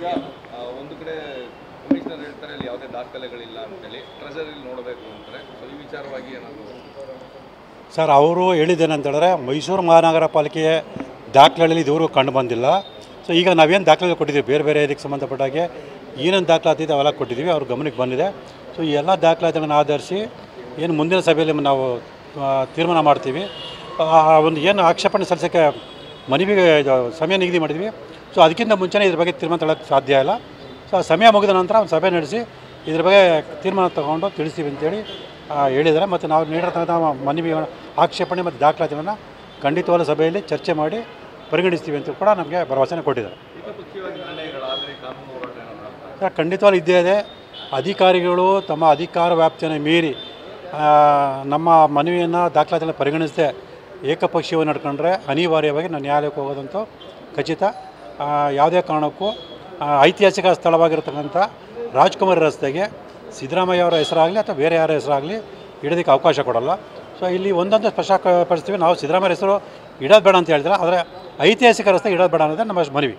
ಈಗ ಒಂದು ಕಡೆ ಕಮಿಷನರ್ ಹೇಳ್ತಾರೆ ಅಲ್ಲಿ ಯಾವುದೇ ದಾಖಲೆಗಳಿಲ್ಲ ಅಂತೇಳಿ, ಟ್ರೆಜರಿಲಿ ನೋಡಬೇಕು ಅಂತಾರೆ. ಸೊ ಈ ವಿಚಾರವಾಗಿ ಏನಾದರೂ ಸರ್ ಅವರು ಹೇಳಿದ್ದೇನೆ ಹೇಳಿದ್ರೆ ಮೈಸೂರು ಮಹಾನಗರ ಪಾಲಿಕೆಯ ದಾಖಲೆಗಳಲ್ಲಿ ಇದುವರೆಗೂ ಕಂಡು ಬಂದಿಲ್ಲ. ಸೊ ಈಗ ನಾವೇನು ದಾಖಲೆ ಕೊಟ್ಟಿದ್ದೀವಿ ಬೇರೆ ಬೇರೆ ಇದಕ್ಕೆ ಸಂಬಂಧಪಟ್ಟಾಗೆ ಏನೇನು ದಾಖಲಾತಿದೆ ಅವೆಲ್ಲ ಕೊಟ್ಟಿದ್ದೀವಿ, ಅವ್ರ ಗಮನಕ್ಕೆ ಬಂದಿದೆ. ಸೊ ಈ ಎಲ್ಲ ದಾಖಲಾತಿಗಳನ್ನು ಆಧರಿಸಿ ಏನು ಮುಂದಿನ ಸಭೆಯಲ್ಲಿ ನಾವು ತೀರ್ಮಾನ ಮಾಡ್ತೀವಿ. ಒಂದು ಏನು ಆಕ್ಷೇಪಣೆ ಸಲ್ಲಿಸೋಕ್ಕೆ ಮನವಿಗೆ ಸಮಯ ನಿಗದಿ ಮಾಡಿದ್ವಿ. ಸೊ ಅದಕ್ಕಿಂತ ಮುಂಚೆನೇ ಇದ್ರ ಬಗ್ಗೆ ತೀರ್ಮಾನ ತಗೊಳ್ಳೋಕ್ಕೆ ಸಾಧ್ಯ ಇಲ್ಲ. ಸೊ ಆ ಸಮಯ ಮುಗಿದ ನಂತರ ಒಂದು ಸಭೆ ನಡೆಸಿ ಇದ್ರ ಬಗ್ಗೆ ತೀರ್ಮಾನ ತಗೊಂಡು ತಿಳಿಸ್ತೀವಿ ಅಂತೇಳಿ ಹೇಳಿದ್ದಾರೆ. ಮತ್ತು ನಾವು ನೀಡಿರ್ತಕ್ಕಂಥ ಮನವಿ ಆಕ್ಷೇಪಣೆ ಮತ್ತು ದಾಖಲಾತಿಗಳನ್ನು ಖಂಡಿತವಾದ ಸಭೆಯಲ್ಲಿ ಚರ್ಚೆ ಮಾಡಿ ಪರಿಗಣಿಸ್ತೀವಿ ಅಂತ ಕೂಡ ನಮಗೆ ಭರವಸೆನ ಕೊಟ್ಟಿದ್ದಾರೆ. ಸರ್ ಖಂಡಿತವಾಗ್ಲೂ ಇದ್ದೇ ಇದೆ. ಅಧಿಕಾರಿಗಳು ತಮ್ಮ ಅಧಿಕಾರ ವ್ಯಾಪ್ತಿಯನ್ನು ಮೀರಿ ನಮ್ಮ ಮನವಿಯನ್ನು ದಾಖಲಾತಿಯನ್ನು ಪರಿಗಣಿಸದೆ ಏಕಪಕ್ಷೀಯವಾಗಿ ನಡ್ಕೊಂಡ್ರೆ ಅನಿವಾರ್ಯವಾಗಿ ನಾನು ನ್ಯಾಯಾಲಯಕ್ಕೆ ಹೋಗೋದಂತೂ ಖಚಿತ. ಯಾವುದೇ ಕಾರಣಕ್ಕೂ ಐತಿಹಾಸಿಕ ಸ್ಥಳವಾಗಿರ್ತಕ್ಕಂಥ ರಾಜ್ಕುಮಾರ್ ರಸ್ತೆಗೆ ಸಿದ್ದರಾಮಯ್ಯ ಅವರ ಹೆಸರಾಗಲಿ ಅಥವಾ ಬೇರೆ ಯಾರ ಹೆಸರಾಗಲಿ ಇಡೋದಕ್ಕೆ ಅವಕಾಶ ಕೊಡಲ್ಲ. ಸೊ ಇಲ್ಲಿ ಒಂದೊಂದು ಸ್ಪಷ್ಟಪಡಿಸ್ತೀವಿ, ನಾವು ಸಿದ್ದರಾಮಯ್ಯ ಹೆಸರು ಇಡೋದು ಬೇಡ ಅಂತ ಹೇಳ್ತಾರೆ, ಆದರೆ ಐತಿಹಾಸಿಕ ರಸ್ತೆ ಇಡೋದು ಬೇಡ ಅನ್ನೋದೇ ನಮ್ಮ ಮನವಿ.